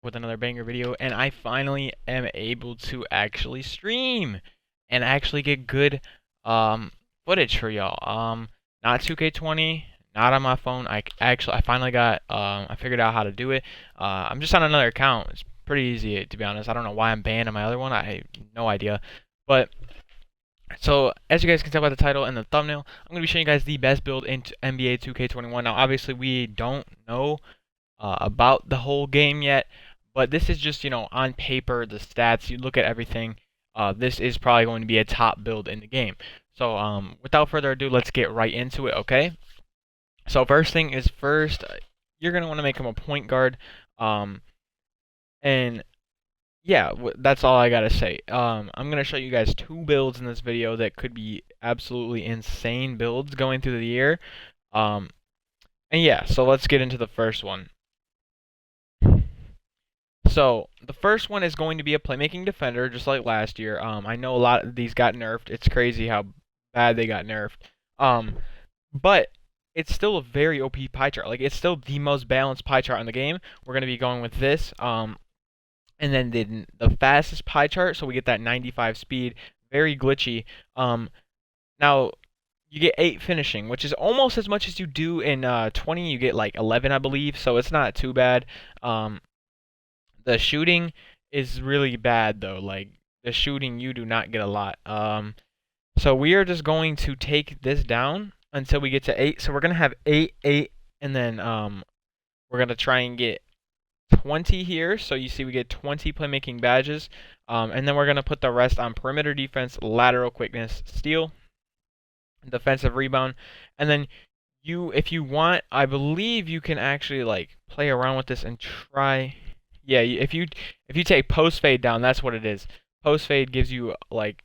with another banger video, and I finally am able to actually stream and actually get good um footage for y'all. Not 2K20, not on my phone. I finally got I figured out how to do it. I'm just on another account. It's pretty easy, to be honest. I don't know why I'm banned on my other one. I have no idea. But so, as you guys can tell by the title and the thumbnail, I'm going to be showing you guys the best build into NBA 2K21. Now, obviously, we don't know about the whole game yet, but this is just, on paper, the stats, you look at everything, this is probably going to be a top build in the game. So, without further ado, let's get right into it, okay? So, first thing is first, you're going to want to make him a point guard, and yeah, that's all I gotta say. I'm gonna show you guys two builds in this video that could be absolutely insane builds going through the year. Um, and yeah, so let's get into the first one. So the first one is going to be a playmaking defender, just like last year. I know a lot of these got nerfed. It's crazy how bad they got nerfed. Um, but it's still a very OP pie chart. Like, it's still the most balanced pie chart in the game. We're gonna be going with this. And then the fastest pie chart, so we get that 95 speed, very glitchy. Now you get 8 finishing, which is almost as much as you do in 20. You get like 11, I believe, so it's not too bad. The shooting is really bad though. Like, the shooting, you do not get a lot. So we are just going to take this down until we get to 8. So we're gonna have 8, 8, and then we're gonna try and get 20 here. So you see we get 20 playmaking badges. And then we're going to put the rest on perimeter defense, lateral quickness, steal, defensive rebound. And then if you want, I believe you can actually like play around with this and try. Yeah, if you take post fade down, that's what it is. Post fade gives you, like,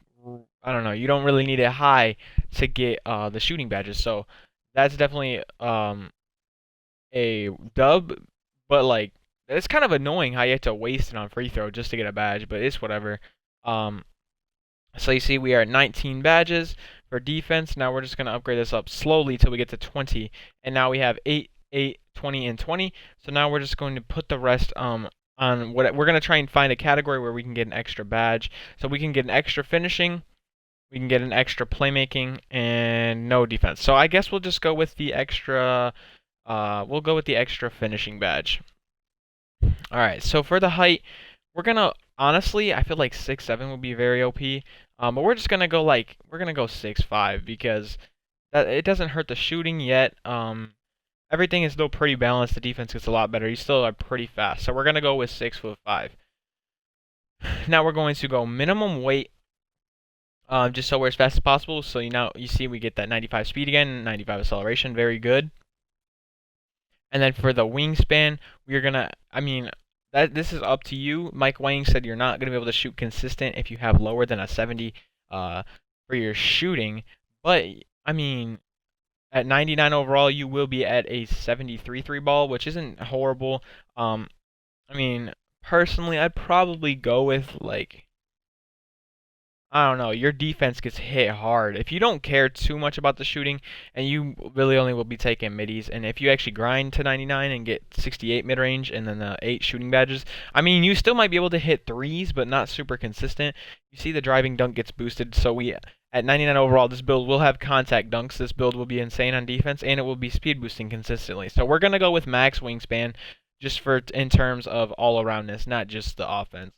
I don't know, you don't really need it high to get the shooting badges. So that's definitely a dub, but like, it's kind of annoying how you have to waste it on free throw just to get a badge, but it's whatever. So you see we are at 19 badges for defense. Now we're just going to upgrade this up slowly till we get to 20. And now we have 8, 8, 20, and 20. So now we're just going to put the rest on what we're going to try and find a category where we can get an extra badge. So we can get an extra finishing, we can get an extra playmaking, and no defense. So I guess we'll just go with the extra finishing badge. Alright, so for the height, we're gonna, honestly, I feel like 6'7" would be very OP. But we're just gonna go we're gonna go 6'5" because it doesn't hurt the shooting yet. Everything is still pretty balanced. The defense gets a lot better. You still are pretty fast. So we're gonna go with 6'5". Now we're going to go minimum weight, just so we're as fast as possible. So you see we get that 95 speed again, 95 acceleration, very good. And then for the wingspan, we're gonna, this is up to you. Mike Wang said you're not gonna be able to shoot consistent if you have lower than a 70 for your shooting. But I mean, at 99 overall, you will be at a 73 three ball, which isn't horrible. Personally, I'd probably go with, like, I don't know, your defense gets hit hard. If you don't care too much about the shooting, and you really only will be taking middies, and if you actually grind to 99 and get 68 mid-range and then the 8 shooting badges, you still might be able to hit threes, but not super consistent. You see the driving dunk gets boosted, so at 99 overall, this build will have contact dunks. This build will be insane on defense, and it will be speed boosting consistently. So we're going to go with max wingspan, just in terms of all-aroundness, not just the offense.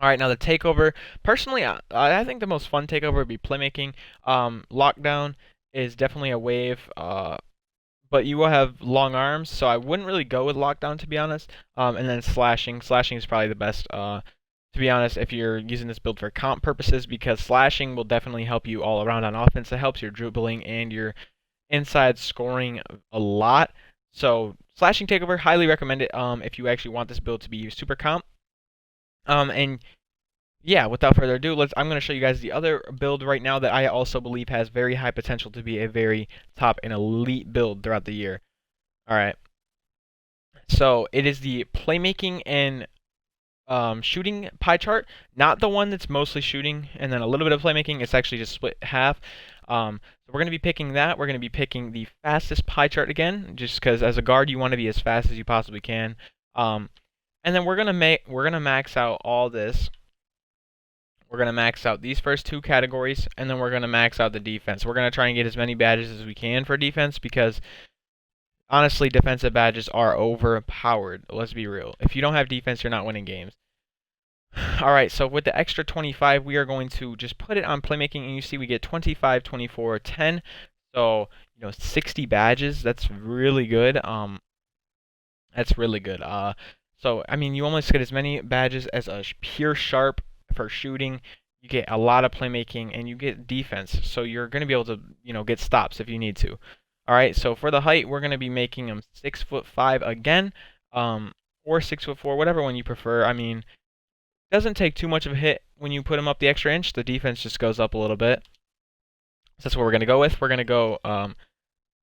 Alright, now the takeover. Personally, I think the most fun takeover would be playmaking. Lockdown is definitely a wave, but you will have long arms, so I wouldn't really go with lockdown, to be honest. And then slashing. Slashing is probably the best, to be honest, if you're using this build for comp purposes, because slashing will definitely help you all around on offense. It helps your dribbling and your inside scoring a lot. So slashing takeover, highly recommend it if you actually want this build to be super comp. And yeah, without further ado, I'm going to show you guys the other build right now that I also believe has very high potential to be a very top and elite build throughout the year. Alright. So it is the playmaking and shooting pie chart, not the one that's mostly shooting and then a little bit of playmaking. It's actually just split half. So we're going to be picking that. We're going to be picking the fastest pie chart again, just because as a guard you want to be as fast as you possibly can. And then we're gonna max out all this. We're gonna max out these first two categories, and then we're gonna max out the defense. We're gonna try and get as many badges as we can for defense because honestly, defensive badges are overpowered. Let's be real. If you don't have defense, you're not winning games. All right, so with the extra 25, we are going to just put it on playmaking, and you see we get 25, 24, 10. So, 60 badges. That's really good. That's really good. So I mean, you almost get as many badges as a pure sharp for shooting. You get a lot of playmaking, and you get defense. So you're going to be able to, get stops if you need to. All right. So for the height, we're going to be making him 6'5" again, or 6'4", whatever one you prefer. I mean, doesn't take too much of a hit when you put him up the extra inch. The defense just goes up a little bit. So that's what we're going to go with. We're going to go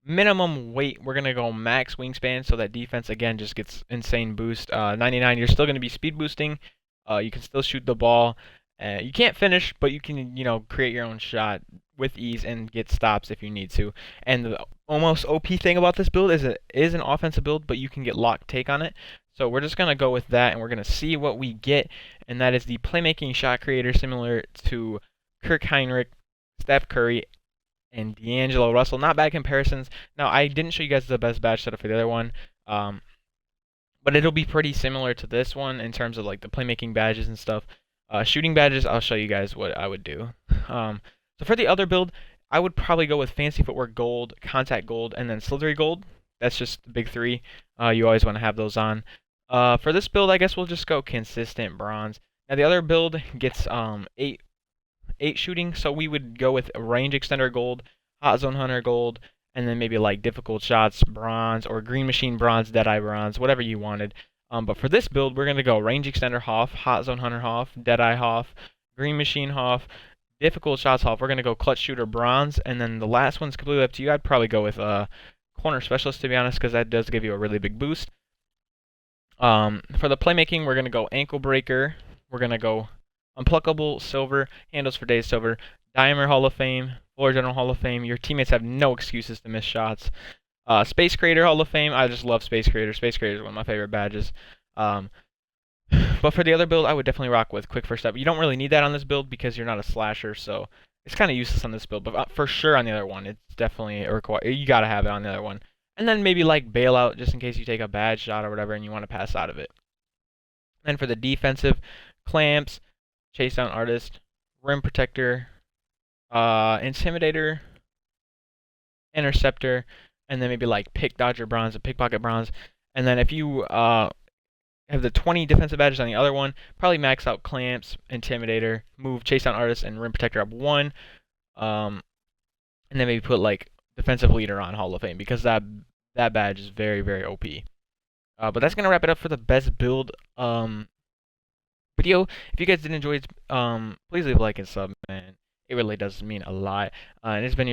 minimum weight. We're going to go max wingspan so that defense, again, just gets insane boost. 99, you're still going to be speed boosting. You can still shoot the ball. You can't finish, but you can, create your own shot with ease and get stops if you need to. And the almost OP thing about this build is it is an offensive build, but you can get lock take on it. So we're just going to go with that, and we're going to see what we get, and that is the playmaking shot creator similar to Kirk Heinrich, Steph Curry, and D'Angelo Russell. Not bad comparisons. Now, I didn't show you guys the best badge setup for the other one, but it'll be pretty similar to this one in terms of like the playmaking badges and stuff. Shooting badges, I'll show you guys what I would do. So for the other build, I would probably go with Fancy Footwork Gold, Contact Gold, and then Slithery Gold. That's just the big three. You always want to have those on. For this build, I guess we'll just go Consistent Bronze. Now the other build gets 8 shooting, so we would go with Range Extender Gold, Hot Zone Hunter Gold, and then maybe like Difficult Shots Bronze or Green Machine Bronze, Deadeye Bronze, whatever you wanted. But for this build, we're going to go Range Extender Hoff, Hot Zone Hunter Hoff, Deadeye Hoff, Green Machine Hoff, Difficult Shots Hoff. We're going to go Clutch Shooter Bronze, and then the last one's completely up to you. I'd probably go with Corner Specialist, to be honest, because that does give you a really big boost. For the playmaking, we're going to go Ankle Breaker. We're going to go Unpluckable Silver, Handles for Days Silver, Dimer Hall of Fame, Floor General Hall of Fame. Your teammates have no excuses to miss shots. Space Creator Hall of Fame. I just love Space Creator. Space Creator is one of my favorite badges. But for the other build, I would definitely rock with Quick First Step. You don't really need that on this build because you're not a slasher, so it's kind of useless on this build. But for sure on the other one, it's definitely a require. You gotta have it on the other one. And then maybe like Bailout, just in case you take a bad shot or whatever and you want to pass out of it. Then for the defensive, Clamps, Chase Down Artist, Rim Protector, Intimidator, Interceptor, and then maybe like Pick Dodger Bronze, Pickpocket Bronze. And then if you have the 20 defensive badges on the other one, probably max out Clamps, Intimidator, move Chase Down Artist, and Rim Protector up 1. And then maybe put like Defensive Leader on Hall of Fame because that badge is very, very OP. But that's gonna wrap it up for the best build video. If you guys did enjoy it, please leave a like and sub, man. It really does mean a lot. And it's been your